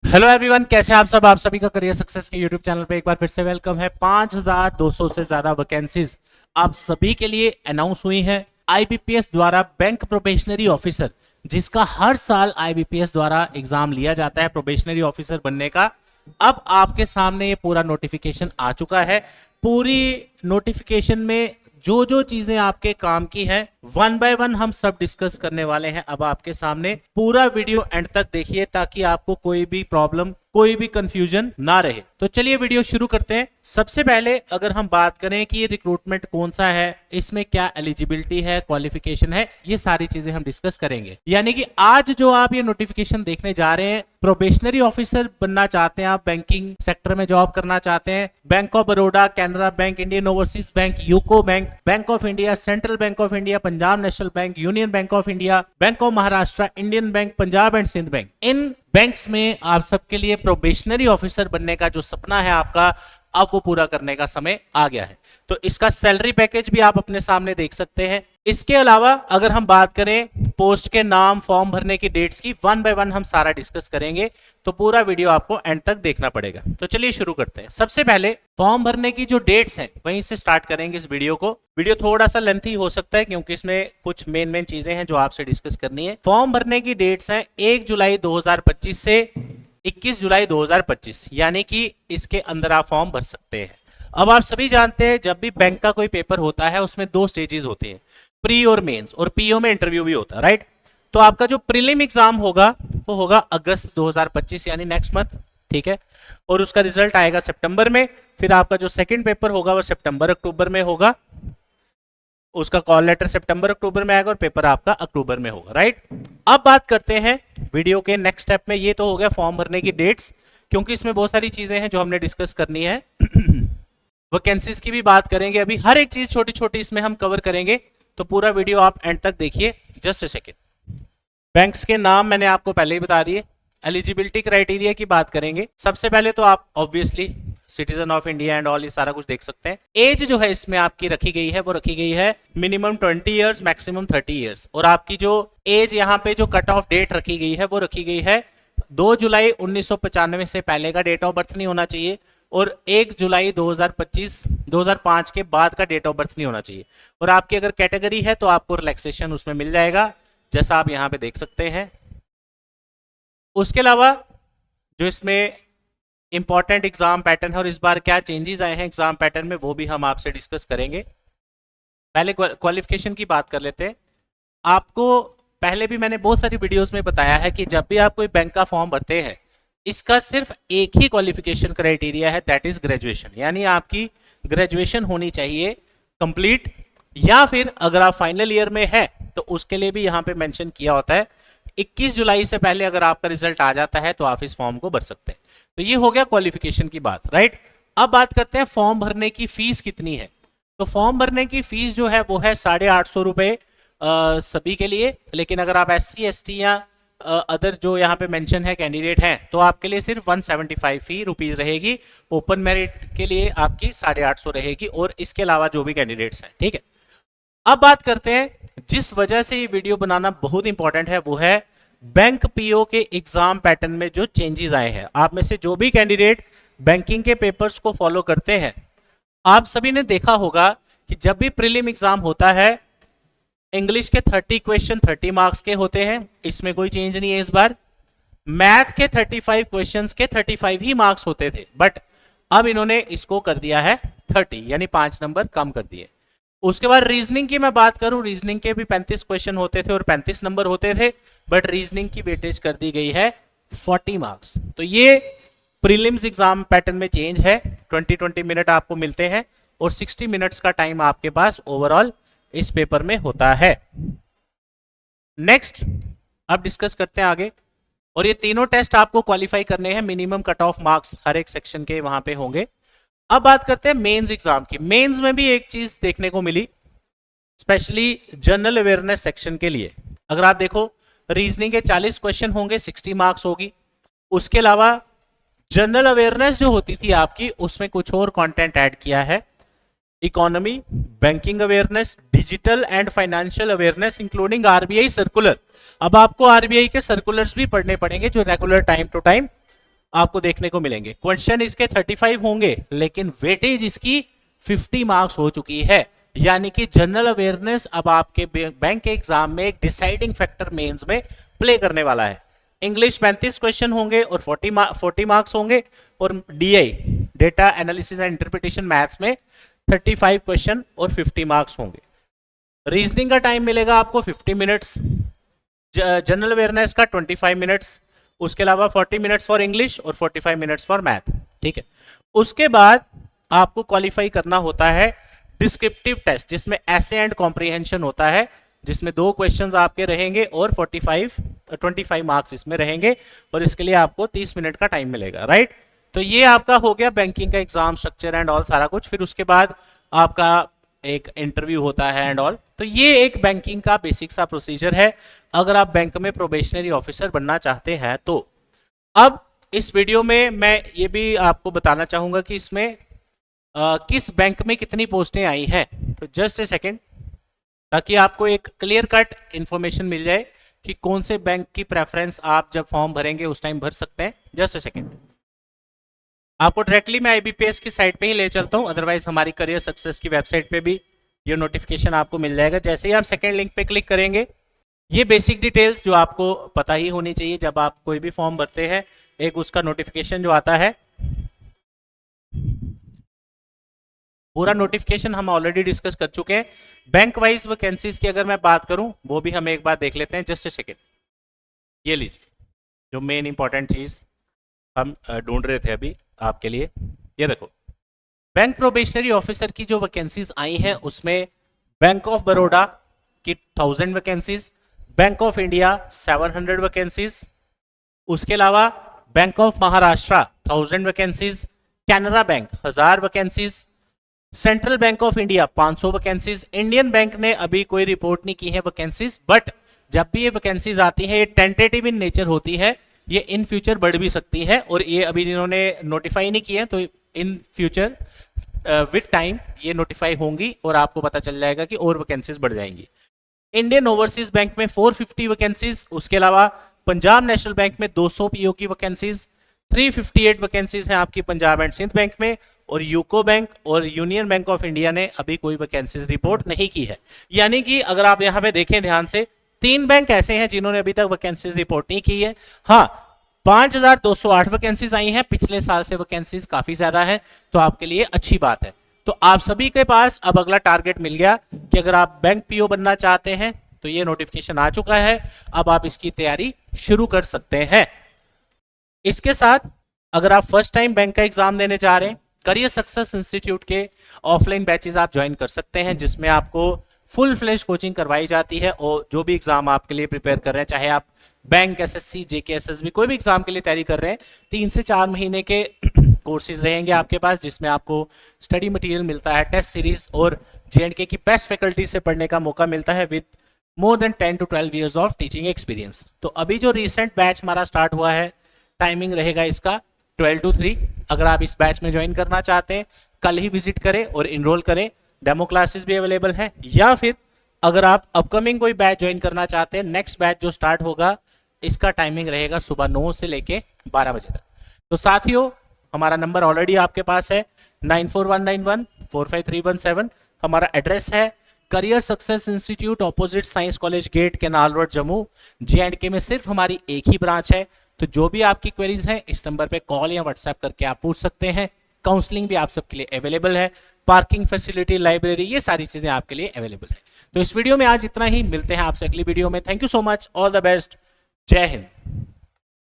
Hello everyone, कैसे हैं आप सब। आप सभी का करियर सक्सेस के यूट्यूब चैनल पे एक बार फिर से वेलकम है। 5200 से ज्यादा वैकेंसीज आप सभी के लिए अनाउंस हुई हैं आईबीपीएस द्वारा। बैंक प्रोबेशनरी ऑफिसर, जिसका हर साल आईबीपीएस द्वारा एग्जाम लिया जाता है प्रोबेशनरी ऑफिसर बनने का, अब आपके सामने ये पूरा नोटिफिकेशन आ चुका है। पूरी नोटिफिकेशन में जो जो चीजें आपके काम की हैं, वन बाय वन हम सब डिस्कस करने वाले हैं। अब आपके सामने पूरा वीडियो एंड तक देखिए ताकि आपको कोई भी प्रॉब्लम, कोई भी कंफ्यूजन ना रहे। तो चलिए वीडियो शुरू करते हैं। सबसे पहले अगर हम बात करें कि रिक्रूटमेंट कौन सा है, इसमें क्या एलिजिबिलिटी है, क्वालिफिकेशन है, ये सारी चीजें हम डिस्कस करेंगे। यानी कि आज जो आप ये नोटिफिकेशन देखने जा रहे हैं, प्रोबेशनरी ऑफिसर बनना चाहते हैं, आप बैंकिंग सेक्टर में जॉब करना चाहते हैं, Bank of Baroda, Canara Bank, Indian Overseas Bank, UCO Bank, Bank of India, Central Bank of India, Punjab National Bank, Union Bank of India, Bank of Maharashtra, Indian Bank, Punjab and Sind Bank, इन banks में आप सबके लिए प्रोबेशनरी ऑफिसर बनने का जो सपना है आपका, अब वो पूरा करने का समय आ गया है। तो इसका सैलरी पैकेज भी आप अपने सामने देख सकते हैं। इसके अलावा अगर हम बात करें पोस्ट के नाम, फॉर्म भरने की डेट्स की, वन बाय वन हम सारा डिस्कस करेंगे। तो पूरा वीडियो आपको एंड तक देखना पड़ेगा। तो चलिए शुरू करते हैं। सबसे पहले फॉर्म भरने की जो डेट्स हैं वहीं से स्टार्ट करेंगे इस वीडियो को। वीडियो थोड़ा सा लेंथी हो सकता है क्योंकि इसमें कुछ मेन चीजें हैं जो आपसे डिस्कस करनी है। फॉर्म भरने की डेट्स हैं 1 जुलाई 2025 से 21 जुलाई 2025, यानी कि इसके अंदर आप फॉर्म भर सकते हैं। अब आप सभी जानते हैं जब भी बैंक का कोई पेपर होता है उसमें दो स्टेजेस होती हैं, प्री और मेंस, और पीओ में इंटरव्यू भी होता है, राइट। तो आपका जो प्रीलिम एग्जाम होगा वो होगा अगस्त 2025 यानी नेक्स्ट मंथ, ठीक है। और उसका रिजल्ट आएगा सितंबर में। फिर आपका जो सेकंड पेपर होगा वो सितंबर अक्टूबर में होगा। उसका कॉल लेटर सितंबर अक्टूबर में आएगा और पेपर आपका अक्टूबर में होगा, राइट। अब बात करते हैं वीडियो के नेक्स्ट स्टेप में। ये तो हो गया फॉर्म भरने की डेट्स, क्योंकि इसमें बहुत सारी चीजें हैं जो हमने डिस्कस करनी है। वैकेंसीज की भी बात करेंगे, अभी हर एक चीज छोटी छोटी इसमें हम कवर करेंगे। तो पूरा वीडियो आप एंड तक देखिए। Just a second. बैंक्स के नाम मैंने आपको पहले ही बता दिए। एलिजिबिलिटी क्राइटेरिया की बात करेंगे। सबसे पहले तो आप obviously citizen of India and all ये सारा कुछ देख सकते हैं। एज जो है इसमें आपकी रखी गई है वो रखी गई है मिनिमम 20 ईयर्स, मैक्सिमम 30 ईयर्स। और आपकी जो एज यहाँ पे जो कट ऑफ डेट रखी गई है वो रखी गई है 2 जुलाई 1995 से पहले का डेट ऑफ बर्थ नहीं होना चाहिए, और 1 जुलाई 2005 के बाद का डेट ऑफ बर्थ नहीं होना चाहिए। और आपकी अगर कैटेगरी है तो आपको रिलैक्सेशन उसमें मिल जाएगा, जैसा आप यहाँ पे देख सकते हैं। उसके अलावा जो इसमें इंपॉर्टेंट एग्जाम पैटर्न है और इस बार क्या चेंजेस आए हैं एग्जाम पैटर्न में, वो भी हम आपसे डिस्कस करेंगे। पहले क्वालिफिकेशन की बात कर लेते हैं। आपको पहले भी मैंने बहुत सारी वीडियोस में बताया है कि जब भी आप कोई बैंक का फॉर्म भरते हैं, इसका सिर्फ एक ही क्वालिफिकेशन क्राइटेरिया है, दैट इज ग्रेजुएशन। यानी आपकी ग्रेजुएशन होनी चाहिए कंप्लीट, या फिर अगर आप फाइनल ईयर में है तो उसके लिए भी यहाँ पे मेंशन किया होता है 21 जुलाई से पहले अगर आपका रिजल्ट आ जाता है तो आप इस फॉर्म को भर सकते हैं। तो ये हो गया क्वालिफिकेशन की बात, राइट। अब बात करते हैं फॉर्म भरने की फीस कितनी है। तो फॉर्म भरने की फीस जो है वो है 850 रुपए सभी के लिए। लेकिन अगर आप SC ST या अदर जो यहाँ पे मेंशन है कैंडिडेट हैं तो आपके लिए सिर्फ 175 रुपीज रहेगी। ओपन मेरिट के लिए आपकी 850 रहेगी, और इसके अलावा जो भी कैंडिडेट्स हैं, ठीक है। अब बात करते हैं जिस वजह से ये वीडियो बनाना बहुत इंपॉर्टेंट है, वो है बैंक पीओ के एग्जाम पैटर्न में जो चेंजेस आए हैं। आप में से जो भी कैंडिडेट बैंकिंग के पेपर्स को फॉलो करते हैं, आप सभी ने देखा होगा कि जब भी प्रीलिम एग्जाम होता है, इंग्लिश के 30 क्वेश्चन 30 मार्क्स के होते हैं, इसमें कोई चेंज नहीं है इस बार। मैथ के 35 क्वेश्चंस के 35 ही मार्क्स होते थे, बट अब इन्होंने इसको कर दिया है 30, यानी 5 नंबर कम कर दिए। उसके बाद रीजनिंग की मैं बात करूं, रीजनिंग के भी 35 क्वेश्चन होते थे और 35 नंबर होते थे, बट रीजनिंग की वेटेज कर दी गई है 40 मार्क्स। तो ये प्रीलिम्स एग्जाम पैटर्न में चेंज है। 20 मिनट आपको मिलते हैं और 60 मिनट्स का टाइम आपके पास ओवरऑल इस पेपर में होता है। नेक्स्ट अब डिस्कस करते हैं आगे। और ये तीनों टेस्ट आपको क्वालिफाई करने हैं, मिनिमम कट ऑफ मार्क्स हर एक सेक्शन के वहां पे होंगे। अब बात करते हैं मेंस एग्जाम की। मेंस में भी एक चीज देखने को मिली, स्पेशली जनरल अवेयरनेस सेक्शन के लिए। अगर आप देखो, रीजनिंग के 40 क्वेश्चन होंगे, 60 मार्क्स होगी। उसके अलावा जनरल अवेयरनेस जो होती थी आपकी, उसमें कुछ और कंटेंट ऐड किया है। Economy, banking awareness, digital and financial awareness including RBI circular. अब आपको आरबीआई के सर्कुलर्स भी पढ़ने पड़ेंगे जो रेगुलर टाइम टू टाइम आपको देखने को मिलेंगे। क्वेश्चन इसके 35 होंगे, लेकिन वेटेज इसकी 50 मार्क्स हो चुकी है। यानी कि जनरल अवेयरनेस अब आपके बैंक के एग्जाम में एक डिसाइडिंग फैक्टर मेंस में प्ले करने वाला है। इंग्लिश 35 क्वेश्चन होंगे और 40 मार्क्स होंगे, और DI data analysis and interpretation maths में 35 क्वेश्चन और 50 मार्क्स होंगे। रीजनिंग का टाइम मिलेगा आपको 50 मिनट्स, जनरल अवेयरनेस का 25 मिनट्स, उसके अलावा 40 मिनट्स फॉर इंग्लिश और 45 मिनट्स फॉर मैथ। ठीक है, उसके बाद आपको क्वालिफाई करना होता है डिस्क्रिप्टिव टेस्ट, जिसमें ऐसे एंड कॉम्प्रिहेंशन होता है, जिसमें 2 क्वेश्चंस आपके रहेंगे और 25 मार्क्स इसमें रहेंगे, और इसके लिए आपको 30 मिनट का टाइम मिलेगा। राइट, तो ये आपका हो गया बैंकिंग का एग्जाम स्ट्रक्चर एंड ऑल सारा कुछ। फिर उसके बाद आपका एक इंटरव्यू होता है एंड ऑल। तो ये एक बैंकिंग का बेसिक सा प्रोसीजर है अगर आप बैंक में प्रोबेशनरी ऑफिसर बनना चाहते हैं तो। अब इस वीडियो में मैं ये भी आपको बताना चाहूंगा कि इसमें किस बैंक में कितनी पोस्टें आई हैं। तो जस्ट ए सेकेंड, ताकि आपको एक क्लियर कट इंफॉर्मेशन मिल जाए कि कौन से बैंक की प्रेफरेंस आप जब फॉर्म भरेंगे उस टाइम भर सकते हैं। जस्ट ए सेकेंड, आपको डायरेक्टली मैं आईबीपीएस की साइट पे ही ले चलता हूं, अदरवाइज हमारी करियर सक्सेस की वेबसाइट पे भी ये नोटिफिकेशन आपको मिल जाएगा। जैसे ही आप सेकेंड लिंक पे क्लिक करेंगे, ये बेसिक डिटेल्स जो आपको पता ही होनी चाहिए जब आप कोई भी फॉर्म भरते हैं, एक उसका नोटिफिकेशन जो आता है, पूरा नोटिफिकेशन हम ऑलरेडी डिस्कस कर चुके हैं। बैंक वाइज वैकेंसीज की अगर मैं बात करूं, वो भी हम एक बार देख लेते हैं। जस्ट ए सेकेंड, ये लीजिए जो मेन इंपॉर्टेंट चीज हम ढूंढ रहे थे अभी आपके लिए, ये देखो। बैंक प्रोबेशनरी ऑफिसर की जो वैकेंसीज आई हैं उसमें बैंक ऑफ बड़ौदा की 1000 vacancies, bank of India 700 vacancies, उसके अलावा bank of Maharashtra 1000 vacancies, Canara bank 1000 vacancies, central Bank of India 500 vacancies. Indian bank ने अभी कोई रिपोर्ट नहीं की है वैकेंसीज, बट जब भी ये वैकेंसीज आती है ये टेंटेटिव इन नेचर होती है, ये इन फ्यूचर बढ़ भी सकती है, और ये अभी इन्होंने नोटिफाई नहीं किया, तो इन फ्यूचर विद टाइम ये नोटिफाई होंगी और आपको पता चल जाएगा कि और वैकेंसीज बढ़ जाएंगी। इंडियन ओवरसीज बैंक में 450 वैकेंसीज, उसके अलावा पंजाब नेशनल बैंक में 200 पीओ की वैकेंसीज, 358 वैकेंसीज हैं आपकी पंजाब एंड सिंध बैंक में, और यूको बैंक और यूनियन बैंक ऑफ इंडिया ने अभी कोई वैकेंसीज रिपोर्ट नहीं की है। यानी कि अगर आप यहाँ पे देखें ध्यान से, 3 बैंक ऐसे हैं जिन्होंने अभी तक वैकेंसीज रिपोर्ट नहीं की है। हाँ, 5208 वैकेंसीज आई हैं, पिछले साल से वैकेंसीज काफी ज्यादा है, तो आपके लिए अच्छी बात है। तो आप सभी के पास अब अगला टारगेट मिल गया कि अगर आप बैंक पीओ बनना चाहते हैं तो ये नोटिफिकेशन आ चुका है, अब आप इसकी तैयारी शुरू कर सकते हैं। इसके साथ अगर आप फर्स्ट टाइम बैंक का एग्जाम देने जा रहे हैं, करियर सक्सेस इंस्टीट्यूट के ऑफलाइन बैचेस आप ज्वाइन कर सकते हैं, जिसमें आपको फुल फ्लैश कोचिंग करवाई जाती है, और जो भी एग्जाम आपके लिए प्रिपेयर कर रहे हैं, चाहे आप बैंक, एसएससी, जेके, एसएसबी, कोई भी एग्जाम के लिए तैयारी कर रहे हैं, 3 से 4 महीने के कोर्सेज रहेंगे आपके पास, जिसमें आपको स्टडी मटेरियल मिलता है, टेस्ट सीरीज, और जेएंडके की बेस्ट फैकल्टी से पढ़ने का मौका मिलता है with more than 10 to 12 years of teaching experience. तो अभी जो रिसेंट बैच हमारा स्टार्ट हुआ है, टाइमिंग रहेगा इसका 12 to 3। अगर आप इस बैच में ज्वाइन करना चाहते हैं, कल ही विजिट करें और इनरोल करें। डेमो क्लासेस भी अवेलेबल हैं, या फिर अगर आप अपकमिंग कोई बैच ज्वाइन करना चाहते हैं, नेक्स्ट बैच जो स्टार्ट होगा इसका टाइमिंग रहेगा सुबह 9 से लेके 12 बजे तक। तो साथियों, हमारा नंबर ऑलरेडी आपके पास है 9419145317। हमारा एड्रेस है Career Success Institute, opposite Science College gate, Canal Road, Jammu. J and K में सिर्फ हमारी एक ही ब्रांच है। तो जो भी आपकी क्वेरीज हैं, इस नंबर पे कॉल या व्हाट्सएप करके आप पूछ सकते हैं। काउंसलिंग भी आप सबके लिए अवेलेबल है, पार्किंग फैसिलिटी, लाइब्रेरी, ये सारी चीजें आपके लिए अवेलेबल है। तो इस वीडियो में आज इतना ही, मिलते हैं आपसे अगली वीडियो में। Thank you so much, all the best, जय हिंद।